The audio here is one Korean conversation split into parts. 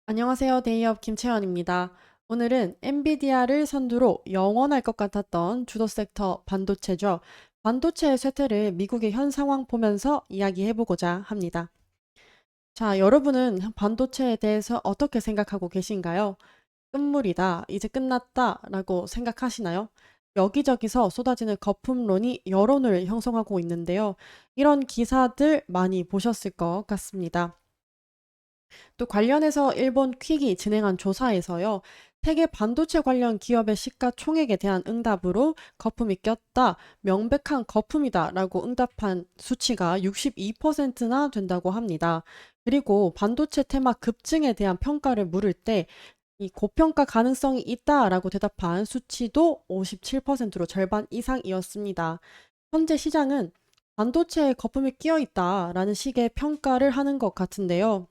안녕하세요. 데이업 김채연입니다. 오늘은 엔비디아를 선두로 영원할 것 같았던 주도 섹터 반도체죠. 반도체의 쇠퇴를 미국의 현 상황 보면서 이야기해보고자 합니다. 자, 여러분은 반도체에 대해서 어떻게 생각하고 계신가요? 끝물이다, 이제 끝났다 라고 생각하시나요? 여기저기서 쏟아지는 거품론이 여론을 형성하고 있는데요. 이런 기사들 많이 보셨을 것 같습니다. 또 관련해서 일본 퀵이 진행한 조사에서요. 세계 반도체 관련 기업의 시가총액에 대한 응답으로 거품이 꼈다, 명백한 거품이다라고 응답한 수치가 62%나 된다고 합니다. 그리고 반도체 테마 급증에 대한 평가를 물을 때 이 고평가 가능성이 있다라고 대답한 수치도 57%로 절반 이상이었습니다. 현재 시장은 반도체에 거품이 끼어 있다라는 식의 평가를 하는 것 같은데요.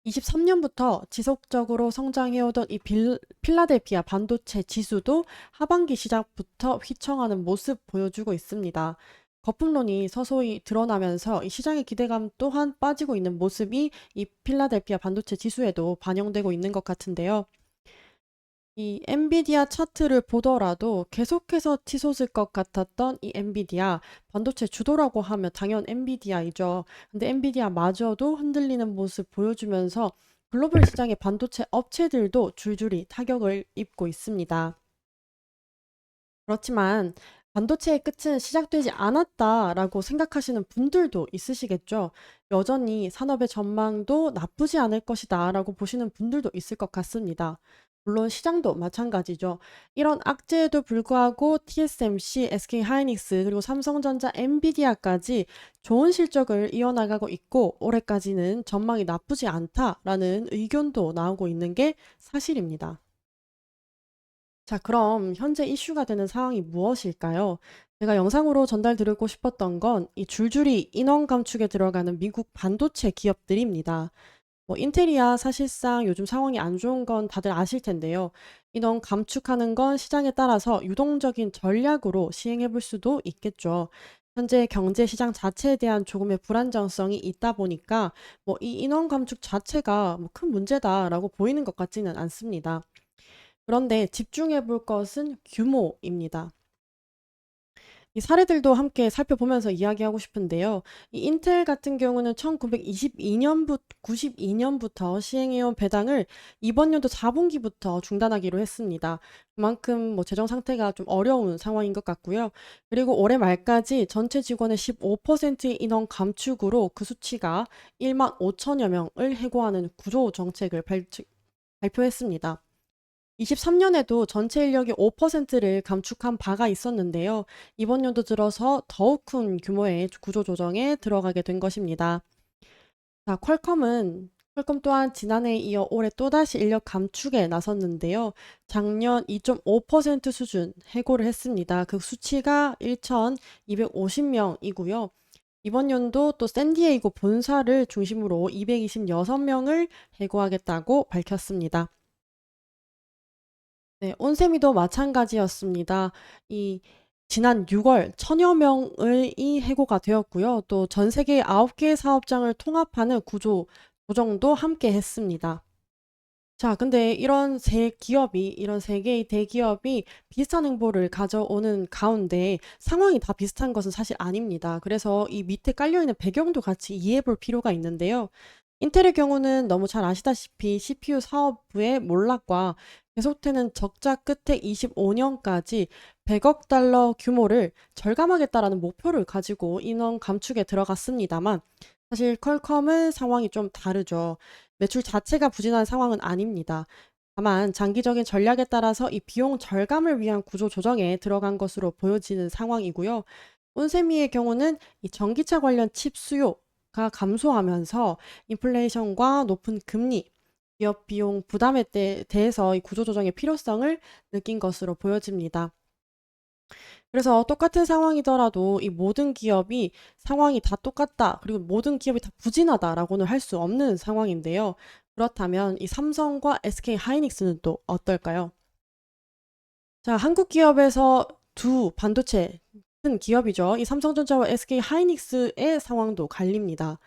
23년부터 지속적으로 성장해오던 이 필라델피아 반도체 지수도 하반기 시작부터 휘청하는 모습 보여주고 있습니다. 거품론이 서서히 드러나면서 이 시장의 기대감 또한 빠지고 있는 모습이 이 필라델피아 반도체 지수에도 반영되고 있는 것 같은데요. 이 엔비디아 차트를 보더라도 계속해서 치솟을 것 같았던 이 엔비디아 반도체 주도라고 하면 당연 엔비디아이죠. 근데 엔비디아마저도 흔들리는 모습 보여주면서 글로벌 시장의 반도체 업체들도 줄줄이 타격을 입고 있습니다. 그렇지만 반도체의 끝은 시작되지 않았다라고 생각하시는 분들도 있으시겠죠. 여전히 산업의 전망도 나쁘지 않을 것이다라고 보시는 분들도 있을 것 같습니다. 물론 시장도 마찬가지죠. 이런 악재에도 불구하고 TSMC, SK 하이닉스, 그리고 삼성전자, 엔비디아까지 좋은 실적을 이어나가고 있고 올해까지는 전망이 나쁘지 않다라는 의견도 나오고 있는 게 사실입니다. 자, 그럼 현재 이슈가 되는 상황이 무엇일까요? 제가 영상으로 전달드리고 싶었던 건 이 줄줄이 인원 감축에 들어가는 미국 반도체 기업들입니다. 뭐 인텔이야 사실상 요즘 상황이 안 좋은 건 다들 아실 텐데요. 인원 감축하는 건 시장에 따라서 유동적인 전략으로 시행해 볼 수도 있겠죠. 현재 경제 시장 자체에 대한 조금의 불안정성이 있다 보니까 뭐 이 인원 감축 자체가 뭐 큰 문제다라고 보이는 것 같지는 않습니다. 그런데 집중해 볼 것은 규모입니다. 이 사례들도 함께 살펴보면서 이야기하고 싶은데요. 이 인텔 같은 경우는 1922년부터 92년부터 시행해온 배당을 이번 연도 4분기부터 중단하기로 했습니다. 그만큼 뭐 재정 상태가 좀 어려운 상황인 것 같고요. 그리고 올해 말까지 전체 직원의 15%의 인원 감축으로 그 수치가 1만 5천여 명을 해고하는 구조 정책을 발표했습니다. 23년에도 전체 인력의 5%를 감축한 바가 있었는데요. 이번 연도 들어서 더욱 큰 규모의 구조 조정에 들어가게 된 것입니다. 자, 퀄컴 또한 지난해에 이어 올해 또다시 인력 감축에 나섰는데요. 작년 2.5% 수준 해고를 했습니다. 그 수치가 1,250명이고요. 이번 연도 또 샌디에이고 본사를 중심으로 226명을 해고하겠다고 밝혔습니다. 네, 온세미도 마찬가지였습니다. 이 지난 6월 천여 명의 해고가 되었고요. 또 전 세계 9개의 사업장을 통합하는 구조 조정도 함께 했습니다. 자, 근데 이런 세 개의 대기업이 비슷한 행보를 가져오는 가운데 상황이 다 비슷한 것은 사실 아닙니다. 그래서 이 밑에 깔려있는 배경도 같이 이해해 볼 필요가 있는데요. 인텔의 경우는 너무 잘 아시다시피 CPU 사업부의 몰락과 계속되는 적자 끝에 25년까지 100억 달러 규모를 절감하겠다라는 목표를 가지고 인원 감축에 들어갔습니다만 사실 퀄컴은 상황이 좀 다르죠. 매출 자체가 부진한 상황은 아닙니다. 다만 장기적인 전략에 따라서 이 비용 절감을 위한 구조 조정에 들어간 것으로 보여지는 상황이고요. 온세미의 경우는 이 전기차 관련 칩 수요가 감소하면서 인플레이션과 높은 금리, 기업 비용 부담에 대해서 이 구조 조정의 필요성을 느낀 것으로 보여집니다. 그래서 똑같은 상황이더라도 이 모든 기업이 상황이 다 똑같다, 그리고 모든 기업이 다 부진하다라고는 할 수 없는 상황인데요. 그렇다면 이 삼성과 SK 하이닉스는 또 어떨까요? 자, 한국 기업에서 두 반도체 큰 기업이죠. 이 삼성전자와 SK 하이닉스의 상황도 갈립니다.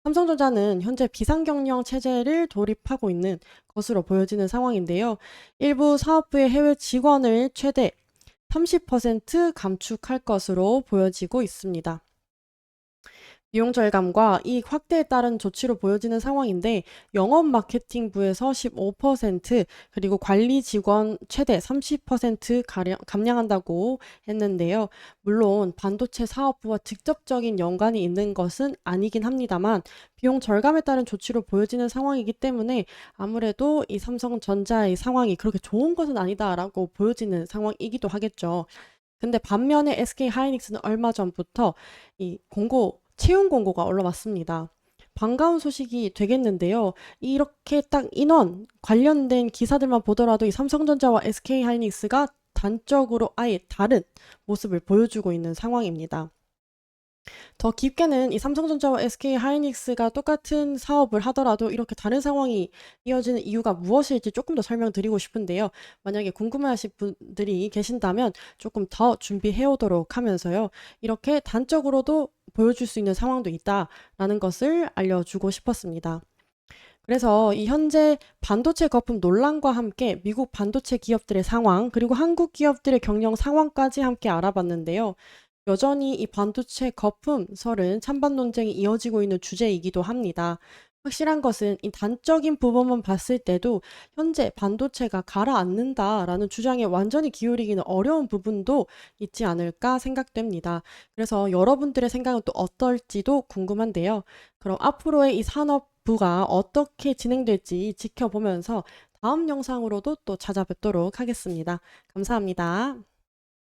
삼성전자는 현재 비상경영 체제를 도입하고 있는 것으로 보여지는 상황인데요. 일부 사업부의 해외 직원을 최대 30% 감축할 것으로 보여지고 있습니다. 비용 절감과 이익 확대에 따른 조치로 보여지는 상황인데 영업 마케팅부에서 15% 그리고 관리 직원 최대 30% 가량 감량한다고 했는데요. 물론 반도체 사업부와 직접적인 연관이 있는 것은 아니긴 합니다만 비용 절감에 따른 조치로 보여지는 상황이기 때문에 아무래도 이 삼성전자의 상황이 그렇게 좋은 것은 아니다라고 보여지는 상황이기도 하겠죠. 근데 반면에 SK 하이닉스는 얼마 전부터 이 채용 공고가 올라왔습니다. 반가운 소식이 되겠는데요. 이렇게 딱 인원 관련된 기사들만 보더라도 이 삼성전자와 SK 하이닉스가 단적으로 아예 다른 모습을 보여주고 있는 상황입니다. 더 깊게는 이 삼성전자와 SK 하이닉스가 똑같은 사업을 하더라도 이렇게 다른 상황이 이어지는 이유가 무엇일지 조금 더 설명드리고 싶은데요. 만약에 궁금해하실 분들이 계신다면 조금 더 준비해 오도록 하면서요. 이렇게 단적으로도 보여줄 수 있는 상황도 있다라는 것을 알려주고 싶었습니다. 그래서 이 현재 반도체 거품 논란과 함께 미국 반도체 기업들의 상황, 그리고 한국 기업들의 경영 상황까지 함께 알아봤는데요. 여전히 이 반도체 거품설은 찬반 논쟁이 이어지고 있는 주제이기도 합니다. 확실한 것은 이 단적인 부분만 봤을 때도 현재 반도체가 가라앉는다라는 주장에 완전히 기울이기는 어려운 부분도 있지 않을까 생각됩니다. 그래서 여러분들의 생각은 또 어떨지도 궁금한데요. 그럼 앞으로의 이 산업부가 어떻게 진행될지 지켜보면서 다음 영상으로도 또 찾아뵙도록 하겠습니다. 감사합니다.